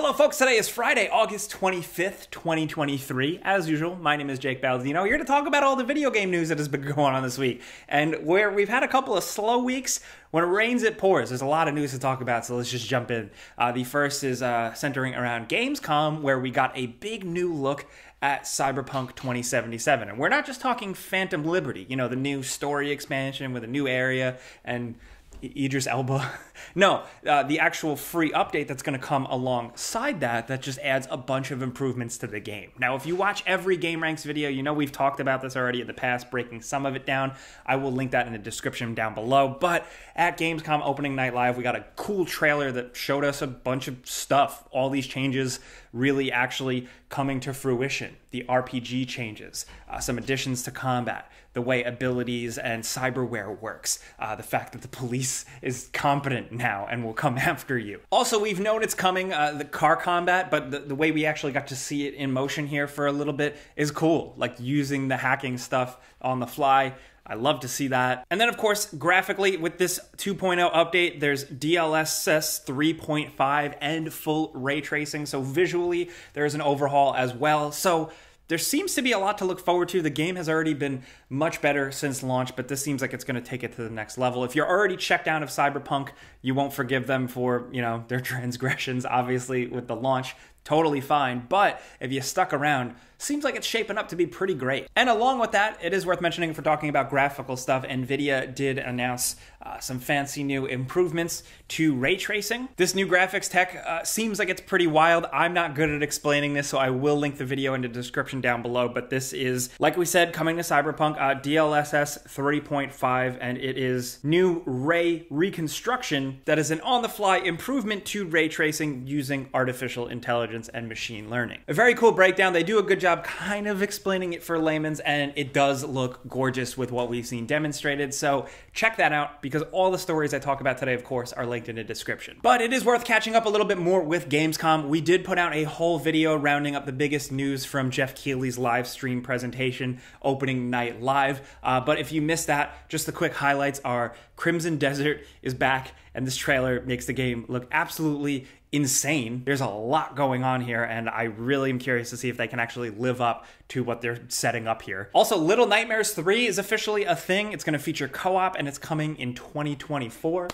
Hello folks, today is Friday, August 25th, 2023. As usual, my name is Jake Baldino, here to talk about all the video game news that has been going on this week. And where we've had a couple of slow weeks, when it rains it pours. There's a lot of news to talk about, so let's just jump in. The first is centering around Gamescom, where we got a big new look at Cyberpunk 2077. And we're not just talking Phantom Liberty, you know, the new story expansion with a new area and Idris Elba. No, the actual free update that's going to come alongside that just adds a bunch of improvements to the game. Now, if you watch every gameranx video, you know we've talked about this already in the past, breaking some of it down. I will link that in the description down below. But at Gamescom Opening Night Live, we got a cool trailer that showed us a bunch of stuff. All these changes really actually coming to fruition. The RPG changes, some additions to combat, the way abilities and cyberware works, the fact that the police is competent now and will come after you. Also, we've known it's coming, the car combat, but the way we actually got to see it in motion here for a little bit is cool, like using the hacking stuff on the fly. I love to see that. And then, of course, graphically, with this 2.0 update, there's DLSS 3.5 and full ray tracing. So visually, there's an overhaul as well. So there seems to be a lot to look forward to. The game has already been much better since launch, but this seems like it's going to take it to the next level. If you're already checked out of Cyberpunk, you won't forgive them for, you know, their transgressions, obviously, with the launch. Totally fine, but if you stuck around, seems like it's shaping up to be pretty great. And along with that, it is worth mentioning, if we're talking about graphical stuff, Nvidia did announce some fancy new improvements to ray tracing. This new graphics tech seems like it's pretty wild. I'm not good at explaining this, so I will link the video in the description down below, but this is, like we said, coming to Cyberpunk, DLSS 3.5, and it is new ray reconstruction that is an on-the-fly improvement to ray tracing using artificial intelligence and machine learning. A very cool breakdown. They do a good job kind of explaining it for layman's, and it does look gorgeous with what we've seen demonstrated. So check that out, because all the stories I talk about today, of course, are linked in the description. But it is worth catching up a little bit more with Gamescom. We did put out a whole video rounding up the biggest news from Jeff Keighley's live stream presentation, Opening Night Live. But if you missed that, just the quick highlights are Crimson Desert is back, and this trailer makes the game look absolutely insane. There's a lot going on here, and I really am curious to see if they can actually live up to what they're setting up here. Also, Little Nightmares 3 is officially a thing. It's going to feature co-op, and it's coming in 2024.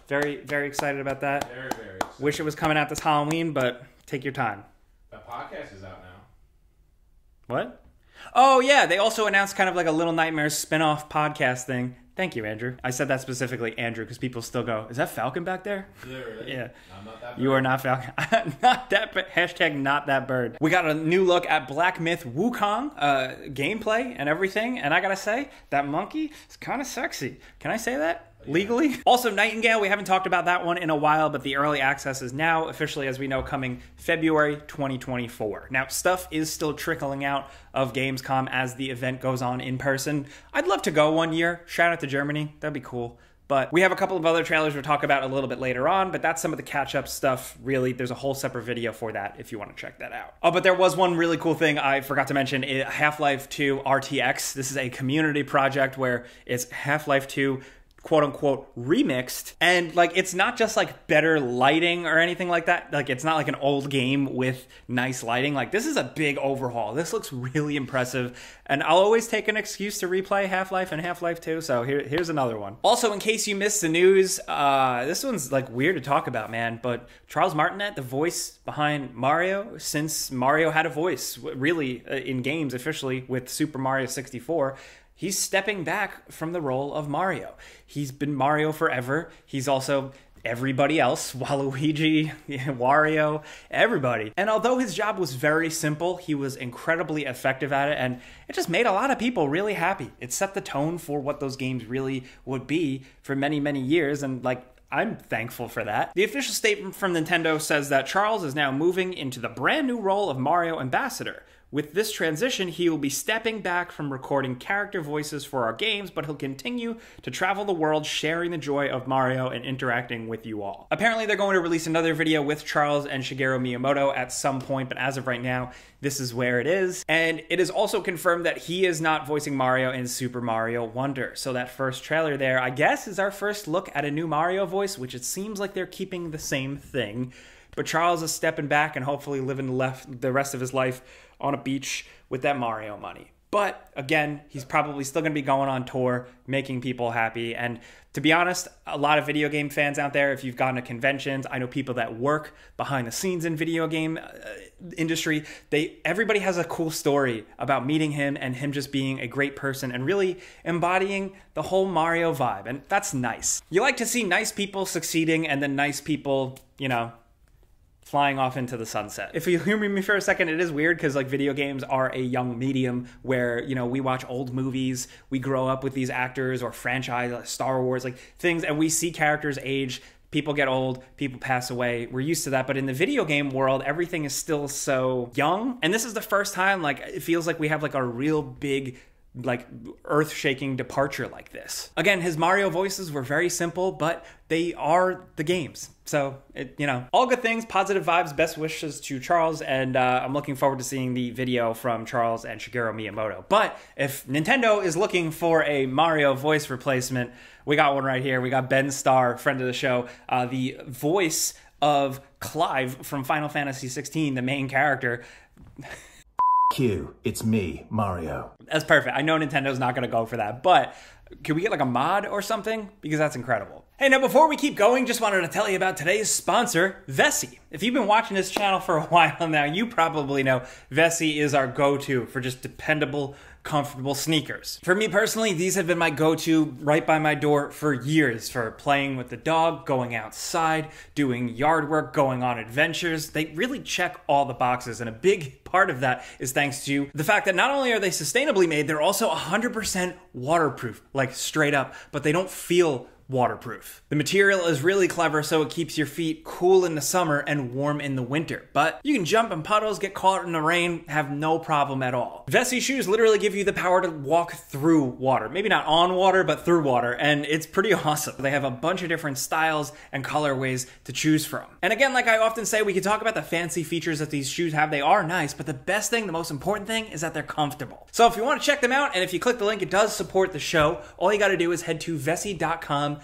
Very, very excited about that. Very, very excited. Wish it was coming out this Halloween, but take your time. The podcast is out now. What? Oh, yeah, they also announced kind of like a Little Nightmares spin-off podcast thing. Thank you, Andrew. I said that specifically, Andrew, because people still go, is that Falcon back there? Is it really? Yeah. I'm not that bird. You are not Falcon. Not that, hashtag not that bird. We got a new look at Black Myth Wukong gameplay and everything, and I gotta say, that monkey is kind of sexy. Can I say that? Legally. Also, Nightingale, we haven't talked about that one in a while, but the early access is now officially, as we know, coming February 2024. Now, stuff is still trickling out of Gamescom as the event goes on in person. I'd love to go one year. Shout out to Germany. That'd be cool. But we have a couple of other trailers we'll talk about a little bit later on, but that's some of the catch-up stuff, really. There's a whole separate video for that if you want to check that out. Oh, but there was one really cool thing I forgot to mention. Half-Life 2 RTX. This is a community project where it's Half-Life 2 quote-unquote remixed, and like it's not just like better lighting or anything like that. Like it's not like an old game with nice lighting. Like this is a big overhaul. This looks really impressive, and I'll always take an excuse to replay Half-Life and Half-Life 2, so here's another one. Also, in case you missed the news, this one's like weird to talk about, man, but Charles Martinet, the voice behind Mario, since Mario had a voice really in games officially with Super Mario 64, he's stepping back from the role of Mario. He's been Mario forever. He's also everybody else, Waluigi, Wario, everybody. And although his job was very simple, he was incredibly effective at it, and it just made a lot of people really happy. It set the tone for what those games really would be for many, many years, and like, I'm thankful for that. The official statement from Nintendo says that Charles is now moving into the brand new role of Mario Ambassador. With this transition, he will be stepping back from recording character voices for our games, but he'll continue to travel the world sharing the joy of Mario and interacting with you all. Apparently, they're going to release another video with Charles and Shigeru Miyamoto at some point, but as of right now, this is where it is. And it is also confirmed that he is not voicing Mario in Super Mario Wonder. So that first trailer there, I guess, is our first look at a new Mario voice, which it seems like they're keeping the same thing. But Charles is stepping back and hopefully living the rest of his life on a beach with that Mario money. But again, he's probably still going to be going on tour, making people happy. And to be honest, a lot of video game fans out there, if you've gone to conventions, I know people that work behind the scenes in video game industry, everybody has a cool story about meeting him and him just being a great person and really embodying the whole Mario vibe. And that's nice. You like to see nice people succeeding and then nice people, you know, flying off into the sunset. If you hear me for a second, it is weird because like video games are a young medium where, you know, we watch old movies, we grow up with these actors or franchise, like Star Wars, like things, and we see characters age, people get old, people pass away. We're used to that. But in the video game world, everything is still so young. And this is the first time, like, it feels like we have like a real big, like, earth-shaking departure like this. Again, his Mario voices were very simple, but they are the games. So, you know, all good things, positive vibes, best wishes to Charles, and I'm looking forward to seeing the video from Charles and Shigeru Miyamoto. But if Nintendo is looking for a Mario voice replacement, we got one right here. We got Ben Starr, friend of the show, the voice of Clive from Final Fantasy 16, the main character. Q, it's me, Mario. That's perfect. I know Nintendo's not going to go for that, but could we get like a mod or something? Because that's incredible. Hey, now before we keep going, just wanted to tell you about today's sponsor, Vessi. If you've been watching this channel for a while now, you probably know Vessi is our go-to for just dependable, comfortable sneakers. For me personally, these have been my go-to right by my door for years, for playing with the dog, going outside, doing yard work, going on adventures. They really check all the boxes, and a big part of that is thanks to the fact that not only are they sustainably made, they're also 100% waterproof, like straight up, but they don't feel waterproof. The material is really clever, so it keeps your feet cool in the summer and warm in the winter. But you can jump in puddles, get caught in the rain, have no problem at all. Vessi shoes literally give you the power to walk through water. Maybe not on water, but through water, and it's pretty awesome. They have a bunch of different styles and colorways to choose from. And again, like I often say, we can talk about the fancy features that these shoes have. They are nice, but the best thing, the most important thing, is that they're comfortable. So if you want to check them out, and if you click the link, it does support the show. All you got to do is head to vessi.com/gameranx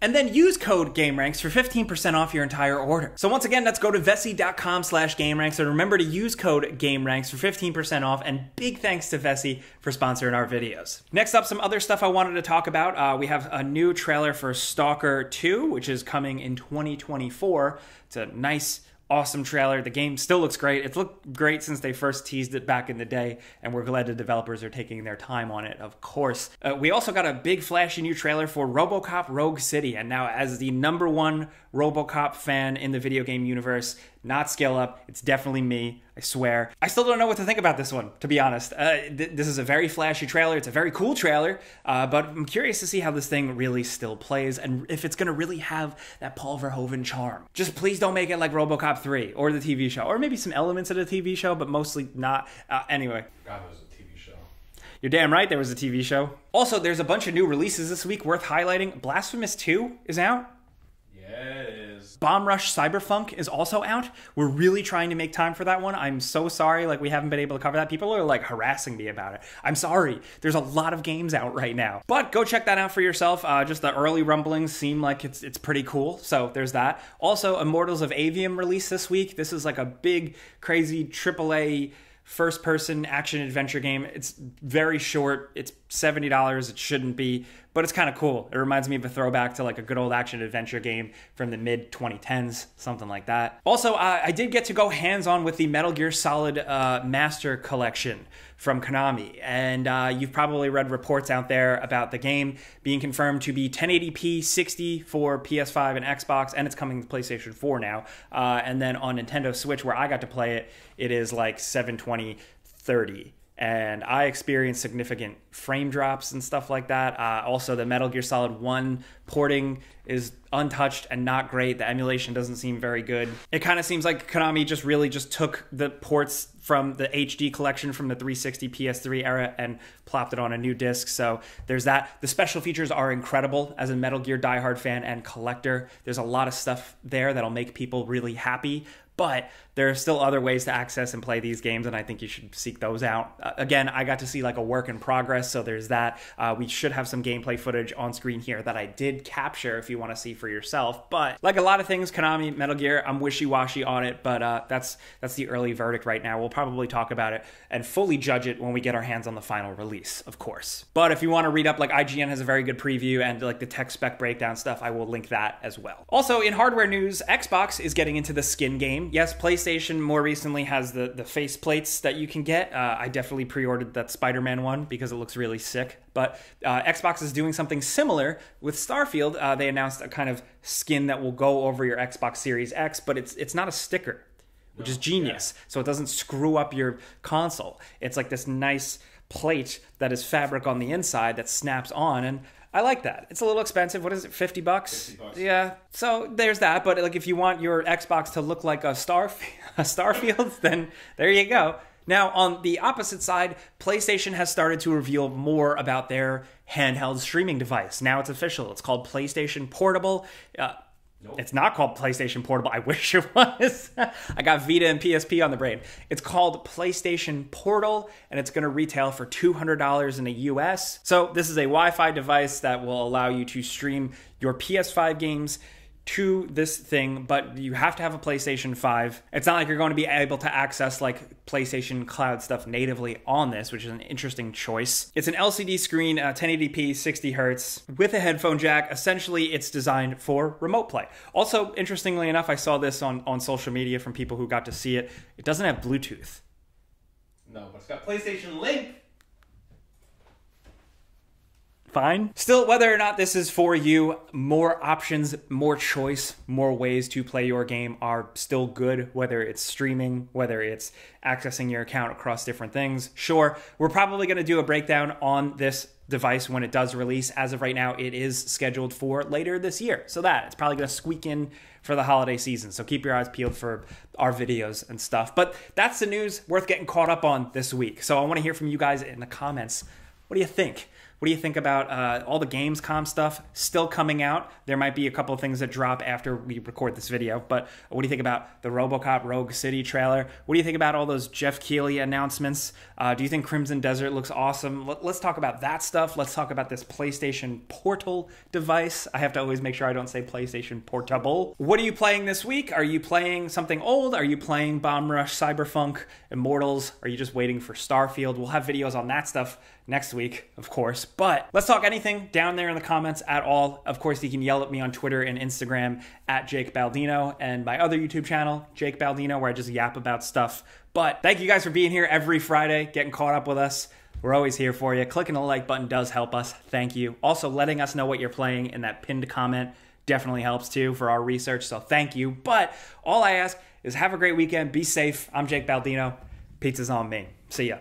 and then use code gameranx for 15% off your entire order. So once again, let's go to vessi.com/gameranx and remember to use code gameranx for 15% off, and big thanks to Vessi for sponsoring our videos. Next up, some other stuff I wanted to talk about. We have a new trailer for Stalker 2, which is coming in 2024. It's a nice, awesome trailer. The game still looks great. It's looked great since they first teased it back in the day, and we're glad the developers are taking their time on it, of course. We also got a big flashy new trailer for Robocop Rogue City, and now as the #1 Robocop fan in the video game universe, not Scale Up, it's definitely me, I swear. I still don't know what to think about this one, to be honest. This is a very flashy trailer. It's a very cool trailer, but I'm curious to see how this thing really still plays and if it's going to really have that Paul Verhoeven charm. Just please don't make it like Robocop 3 or the TV show, or maybe some elements of the TV show, but mostly not. Anyway. God, there's a TV show. You're damn right there was a TV show. Also, there's a bunch of new releases this week worth highlighting. Blasphemous 2 is out. Yeah, it is. Bombrush Cyberfunk is also out. We're really trying to make time for that one. I'm so sorry, like, we haven't been able to cover that. People are like harassing me about it. I'm sorry. There's a lot of games out right now. But go check that out for yourself. Just the early rumblings seem like it's pretty cool. So there's that. Also, Immortals of Aveum released this week. This is like a big, crazy AAA first-person action-adventure game. It's very short. It's $70. It shouldn't be, but it's kind of cool. It reminds me of a throwback to like a good old action-adventure game from the mid-2010s, something like that. Also, I did get to go hands-on with the Metal Gear Solid Master Collection from Konami, and you've probably read reports out there about the game being confirmed to be 1080p 60 for PS5 and Xbox, and it's coming to PlayStation 4 now. And then on Nintendo Switch, where I got to play it, it is like 720 30. And I experienced significant frame drops and stuff like that. Also, the Metal Gear Solid 1 porting is untouched and not great. The emulation doesn't seem very good. It kind of seems like Konami really just took the ports from the HD collection from the 360 PS3 era and plopped it on a new disc. So there's that. The special features are incredible as a Metal Gear diehard fan and collector. There's a lot of stuff there that'll make people really happy. but there are still other ways to access and play these games, and I think you should seek those out. Again, I got to see like a work in progress, so there's that. We should have some gameplay footage on screen here that I did capture if you want to see for yourself. But like a lot of things, Konami, Metal Gear, I'm wishy-washy on it, but that's the early verdict right now. We'll probably talk about it and fully judge it when we get our hands on the final release, of course. But if you want to read up, like IGN has a very good preview and like the tech spec breakdown stuff, I will link that as well. Also, in hardware news, Xbox is getting into the skin game. Yes, PlayStation more recently has the face plates that you can get. I definitely pre-ordered that Spider-Man one because it looks really sick. But Xbox is doing something similar with Starfield. They announced a kind of skin that will go over your Xbox Series X, but it's not a sticker, which is genius. Yeah. So it doesn't screw up your console. It's like this nice plate that is fabric on the inside that snaps on, and I like that. It's a little expensive. What is it, $50? $50. Yeah. So there's that. But like, if you want your Xbox to look like a Starfield, then there you go. Now, on the opposite side, PlayStation has started to reveal more about their handheld streaming device. Now it's official. It's called PlayStation Portable. Nope. It's not called PlayStation Portable. I wish it was. I got Vita and PSP on the brain. It's called PlayStation Portal, and it's going to retail for $200 in the US. So this is a Wi-Fi device that will allow you to stream your PS5 games to this thing, but you have to have a PlayStation 5. It's not like you're going to be able to access like PlayStation Cloud stuff natively on this, which is an interesting choice. It's an LCD screen, 1080p, 60 hertz, with a headphone jack. Essentially, it's designed for remote play. Also, interestingly enough, I saw this on social media from people who got to see it. It doesn't have Bluetooth. No, but it's got PlayStation Link. Fine. Still, whether or not this is for you, more options, more choice, more ways to play your game are still good, whether it's streaming, whether it's accessing your account across different things. Sure, we're probably going to do a breakdown on this device when it does release. As of right now, it is scheduled for later this year. So it's probably going to squeak in for the holiday season. So keep your eyes peeled for our videos and stuff. But that's the news worth getting caught up on this week. So I want to hear from you guys in the comments. What do you think? What do you think about all the Gamescom stuff still coming out? There might be a couple of things that drop after we record this video, but what do you think about the Robocop Rogue City trailer? What do you think about all those Jeff Keighley announcements? Do you think Crimson Desert looks awesome? Let's talk about that stuff. Let's talk about this PlayStation Portal device. I have to always make sure I don't say PlayStation Portable. What are you playing this week? Are you playing something old? Are you playing Bombrush Cyberfunk, Immortals? Are you just waiting for Starfield? We'll have videos on that stuff next week, of course. But let's talk anything down there in the comments at all. Of course, you can yell at me on Twitter and Instagram at Jake Baldino, and my other YouTube channel, Jake Baldino, where I just yap about stuff. But thank you guys for being here every Friday, getting caught up with us. We're always here for you. Clicking the like button does help us. Thank you. Also, letting us know what you're playing in that pinned comment definitely helps too for our research, so thank you. But all I ask is have a great weekend. Be safe. I'm Jake Baldino. Pizza's on me. See ya.